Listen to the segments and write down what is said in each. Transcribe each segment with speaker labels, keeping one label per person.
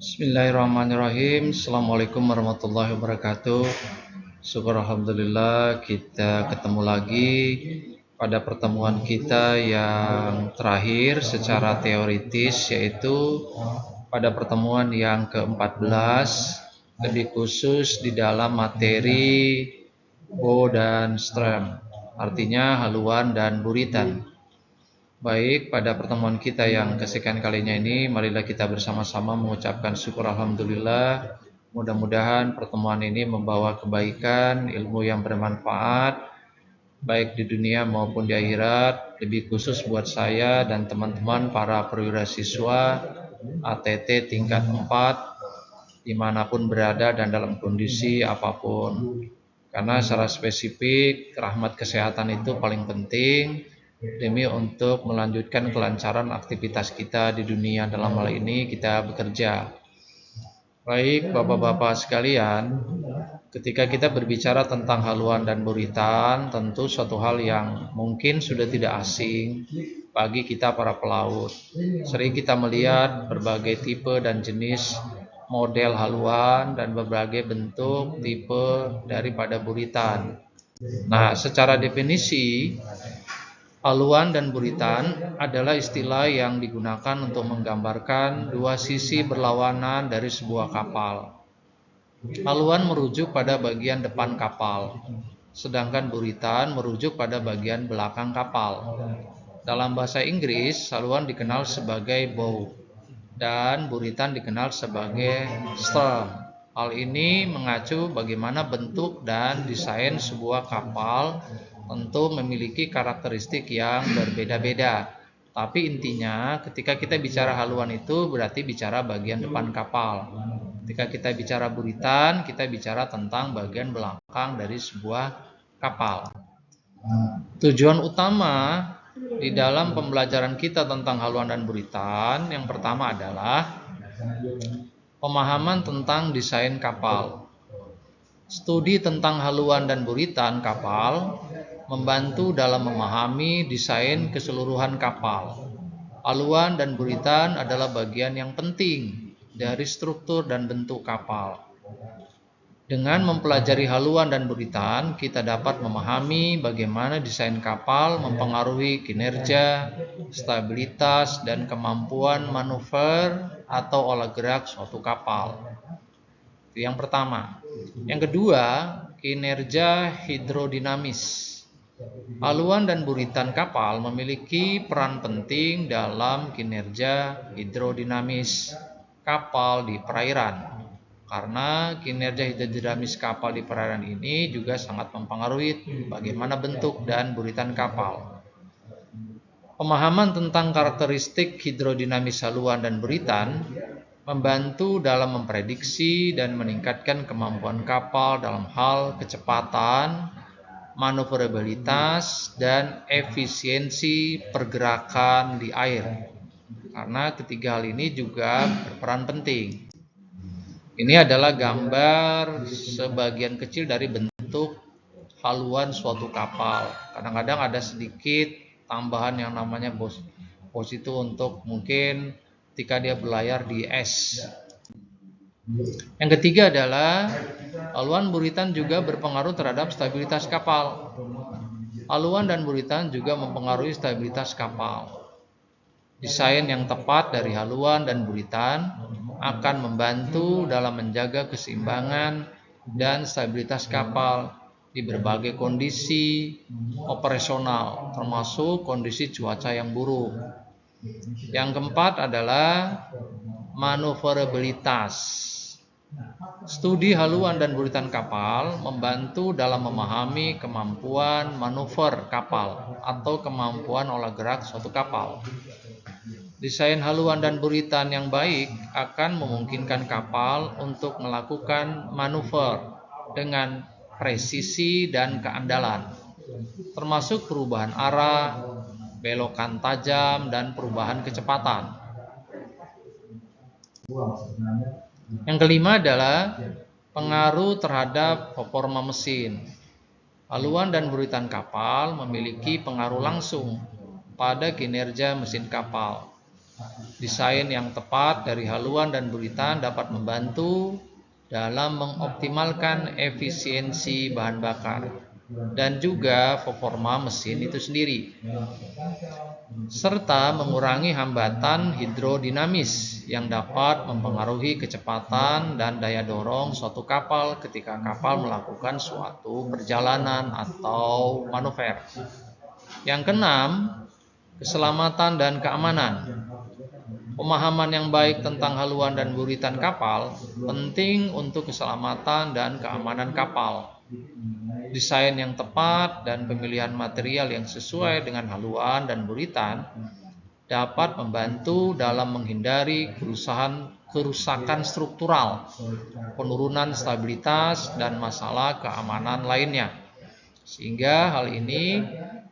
Speaker 1: Bismillahirrahmanirrahim. Assalamualaikum warahmatullahi wabarakatuh. Syukur alhamdulillah kita ketemu lagi pada pertemuan kita yang terakhir secara teoritis, yaitu pada pertemuan yang ke-14, lebih khusus di dalam materi bow dan stram, artinya haluan dan buritan. Baik, pada pertemuan kita yang kesekian kalinya ini, marilah kita bersama-sama mengucapkan syukur alhamdulillah. Mudah-mudahan pertemuan ini membawa kebaikan, ilmu yang bermanfaat, baik di dunia maupun di akhirat, lebih khusus buat saya dan teman-teman para perwira siswa ATT tingkat 4, dimanapun berada dan dalam kondisi apapun. Karena secara spesifik, rahmat kesehatan itu paling penting demi untuk melanjutkan kelancaran aktivitas kita di dunia. Dalam hal ini kita bekerja. Baik bapak-bapak sekalian, ketika kita berbicara tentang haluan dan buritan, tentu suatu hal yang mungkin sudah tidak asing bagi kita para pelaut. Sering kita melihat berbagai tipe dan jenis model haluan dan berbagai bentuk tipe daripada buritan. Nah, secara definisi, haluan dan buritan adalah istilah yang digunakan untuk menggambarkan dua sisi berlawanan dari sebuah kapal. Haluan merujuk pada bagian depan kapal, sedangkan buritan merujuk pada bagian belakang kapal. Dalam bahasa Inggris, haluan dikenal sebagai bow dan buritan dikenal sebagai stern. Hal ini mengacu bagaimana bentuk dan desain sebuah kapal tentu memiliki karakteristik yang berbeda-beda. Tapi intinya ketika kita bicara haluan itu berarti bicara bagian depan kapal. Ketika kita bicara buritan, kita bicara tentang bagian belakang dari sebuah kapal. Tujuan utama di dalam pembelajaran kita tentang haluan dan buritan yang pertama adalah pemahaman tentang desain kapal. Studi tentang haluan dan buritan kapal membantu dalam memahami desain keseluruhan kapal. Haluan dan buritan adalah bagian yang penting dari struktur dan bentuk kapal. Dengan mempelajari haluan dan buritan, kita dapat memahami bagaimana desain kapal mempengaruhi kinerja, stabilitas, dan kemampuan manuver atau olah gerak suatu kapal. Itu yang pertama. Yang kedua, kinerja hidrodinamis. Haluan dan buritan kapal memiliki peran penting dalam kinerja hidrodinamis kapal di perairan. Karena kinerja hidrodinamis kapal di perairan ini juga sangat mempengaruhi bagaimana bentuk dan buritan kapal. Pemahaman tentang karakteristik hidrodinamis haluan dan buritan membantu dalam memprediksi dan meningkatkan kemampuan kapal dalam hal kecepatan, manuverabilitas, dan efisiensi pergerakan di air. Karena ketiga hal ini juga berperan penting. Ini adalah gambar sebagian kecil dari bentuk haluan suatu kapal. Kadang-kadang ada sedikit tambahan yang namanya bos itu untuk mungkin ketika dia berlayar di es. Yang ketiga adalah haluan buritan juga berpengaruh terhadap stabilitas kapal. Haluan dan buritan juga mempengaruhi stabilitas kapal. Desain yang tepat dari haluan dan buritan akan membantu dalam menjaga keseimbangan dan stabilitas kapal di berbagai kondisi operasional, termasuk kondisi cuaca yang buruk. Yang keempat adalah manuverabilitas. Studi haluan dan buritan kapal membantu dalam memahami kemampuan manuver kapal atau kemampuan olah gerak suatu kapal. Desain haluan dan buritan yang baik akan memungkinkan kapal untuk melakukan manuver dengan presisi dan keandalan, termasuk perubahan arah, belokan tajam, dan perubahan kecepatan. Yang kelima adalah pengaruh terhadap performa mesin. Haluan dan buritan kapal memiliki pengaruh langsung pada kinerja mesin kapal. Desain yang tepat dari haluan dan buritan dapat membantu dalam mengoptimalkan efisiensi bahan bakar dan juga performa mesin itu sendiri, serta mengurangi hambatan hidrodinamis yang dapat mempengaruhi kecepatan dan daya dorong suatu kapal ketika kapal melakukan suatu perjalanan atau manuver. Yang keenam, keselamatan dan keamanan. Pemahaman yang baik tentang haluan dan buritan kapal penting untuk keselamatan dan keamanan kapal. Desain yang tepat dan pemilihan material yang sesuai dengan haluan dan buritan dapat membantu dalam menghindari kerusakan struktural, penurunan stabilitas, dan masalah keamanan lainnya. Sehingga hal ini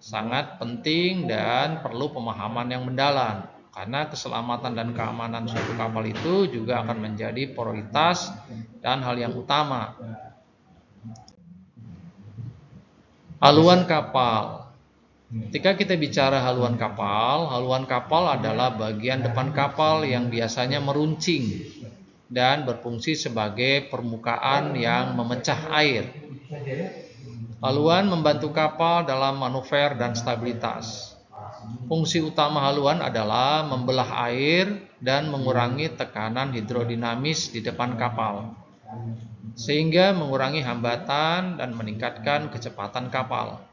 Speaker 1: sangat penting dan perlu pemahaman yang mendalam, karena keselamatan dan keamanan suatu kapal itu juga akan menjadi prioritas dan hal yang utama. Haluan kapal. Ketika kita bicara haluan kapal adalah bagian depan kapal yang biasanya meruncing dan berfungsi sebagai permukaan yang memecah air. Haluan membantu kapal dalam manuver dan stabilitas. Fungsi utama haluan adalah membelah air dan mengurangi tekanan hidrodinamis di depan kapal, sehingga mengurangi hambatan dan meningkatkan kecepatan kapal.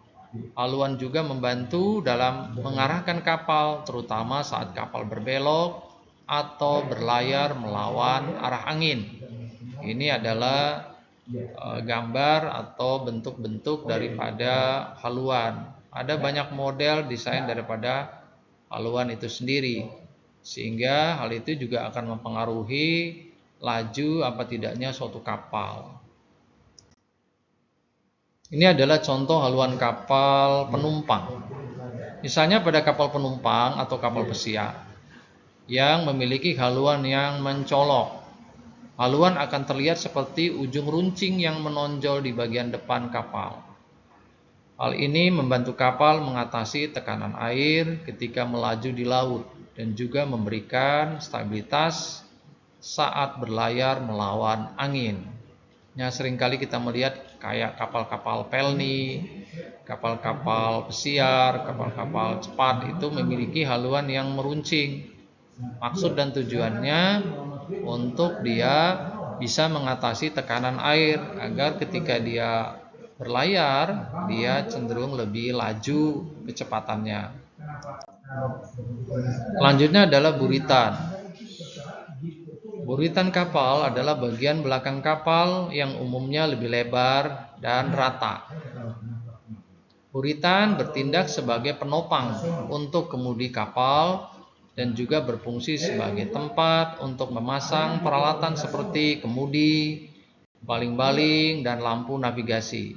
Speaker 1: Haluan juga membantu dalam mengarahkan kapal, terutama saat kapal berbelok atau berlayar melawan arah angin. Ini adalah gambar atau bentuk-bentuk daripada haluan. Ada banyak model desain daripada haluan itu sendiri, sehingga hal itu juga akan mempengaruhi laju apa tidaknya suatu kapal. Ini adalah contoh haluan kapal penumpang. Misalnya pada kapal penumpang atau kapal pesiar yang memiliki haluan yang mencolok. Haluan akan terlihat seperti ujung runcing yang menonjol di bagian depan kapal. Hal ini membantu kapal mengatasi tekanan air ketika melaju di laut dan juga memberikan stabilitas saat berlayar melawan angin. Seringkali kita melihat kayak kapal-kapal pelni, kapal-kapal pesiar, kapal-kapal cepat itu memiliki haluan yang meruncing. Maksud dan tujuannya untuk dia bisa mengatasi tekanan air agar ketika dia berlayar dia cenderung lebih laju kecepatannya. Selanjutnya adalah buritan. Buritan kapal adalah bagian belakang kapal yang umumnya lebih lebar dan rata. Buritan bertindak sebagai penopang untuk kemudi kapal dan juga berfungsi sebagai tempat untuk memasang peralatan seperti kemudi, baling-baling, dan lampu navigasi.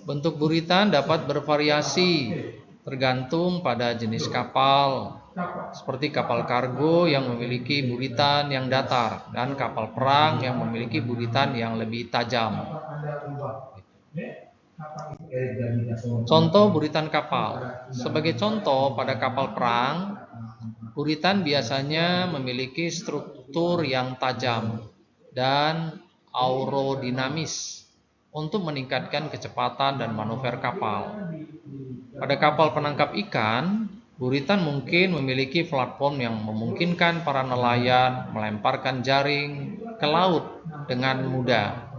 Speaker 1: Bentuk buritan dapat bervariasi tergantung pada jenis kapal, seperti kapal kargo yang memiliki buritan yang datar dan kapal perang yang memiliki buritan yang lebih tajam. Contoh buritan kapal. Sebagai contoh, pada kapal perang, buritan biasanya memiliki struktur yang tajam dan aerodinamis untuk meningkatkan kecepatan dan manuver kapal. Pada kapal penangkap ikan, buritan mungkin memiliki platform yang memungkinkan para nelayan melemparkan jaring ke laut dengan mudah.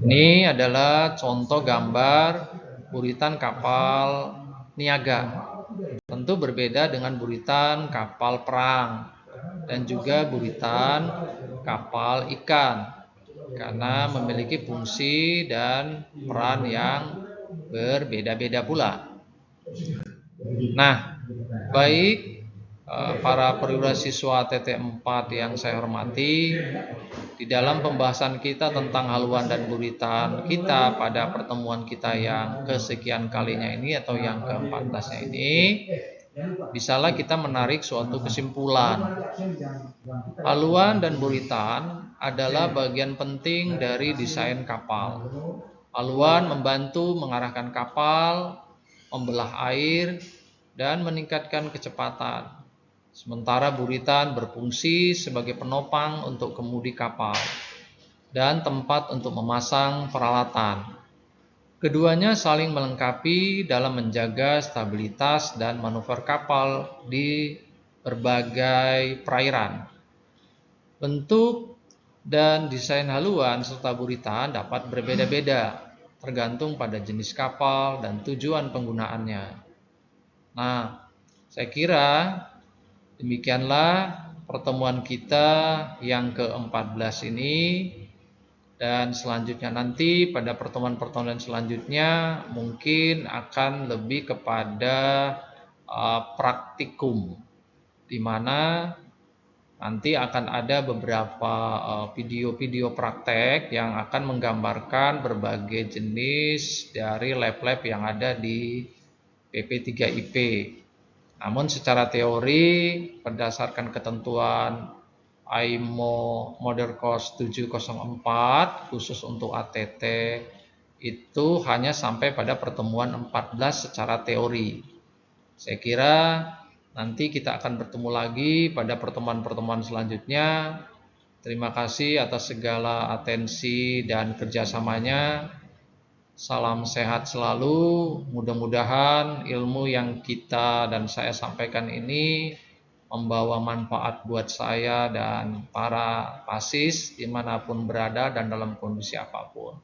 Speaker 1: Ini adalah contoh gambar buritan kapal niaga. Tentu berbeda dengan buritan kapal perang dan juga buritan kapal ikan, karena memiliki fungsi dan peran yang berbeda-beda pula. Nah, baik para perwira siswa TT4 yang saya hormati, di dalam pembahasan kita tentang haluan dan buritan kita pada pertemuan kita yang kesekian kalinya ini atau yang ke-14-nya ini, bisalah kita menarik suatu kesimpulan. Haluan dan buritan adalah bagian penting dari desain kapal. Haluan membantu mengarahkan kapal, membelah air, dan meningkatkan kecepatan. Sementara buritan berfungsi sebagai penopang untuk kemudi kapal dan tempat untuk memasang peralatan. Keduanya saling melengkapi dalam menjaga stabilitas dan manuver kapal di berbagai perairan. Bentuk dan desain haluan serta buritan dapat berbeda-beda, tergantung pada jenis kapal dan tujuan penggunaannya. Nah, saya kira demikianlah pertemuan kita yang ke-14 ini. Dan selanjutnya nanti pada pertemuan-pertemuan selanjutnya mungkin akan lebih kepada praktikum, di mana nanti akan ada beberapa video-video praktek yang akan menggambarkan berbagai jenis dari lab-lab yang ada di PP3IP. Namun secara teori berdasarkan ketentuan IMO Model Course 704 khusus untuk ATT itu hanya sampai pada pertemuan 14 secara teori. Saya kira nanti kita akan bertemu lagi pada pertemuan-pertemuan selanjutnya. Terima kasih atas segala atensi dan kerjasamanya. Salam sehat selalu. Mudah-mudahan ilmu yang kita dan saya sampaikan ini membawa manfaat buat saya dan para pasis dimanapun berada dan dalam kondisi apapun.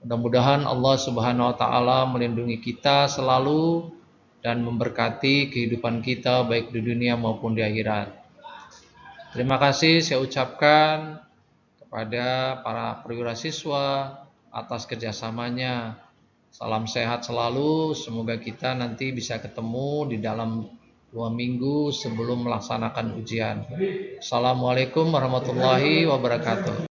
Speaker 1: Mudah-mudahan Allah Subhanahu wa Ta'ala melindungi kita selalu dan memberkati kehidupan kita baik di dunia maupun di akhirat. Terima kasih saya ucapkan kepada para perwira siswa atas kerjasamanya. Salam sehat selalu. Semoga kita nanti bisa ketemu di dalam 2 minggu sebelum melaksanakan ujian. Assalamualaikum warahmatullahi wabarakatuh.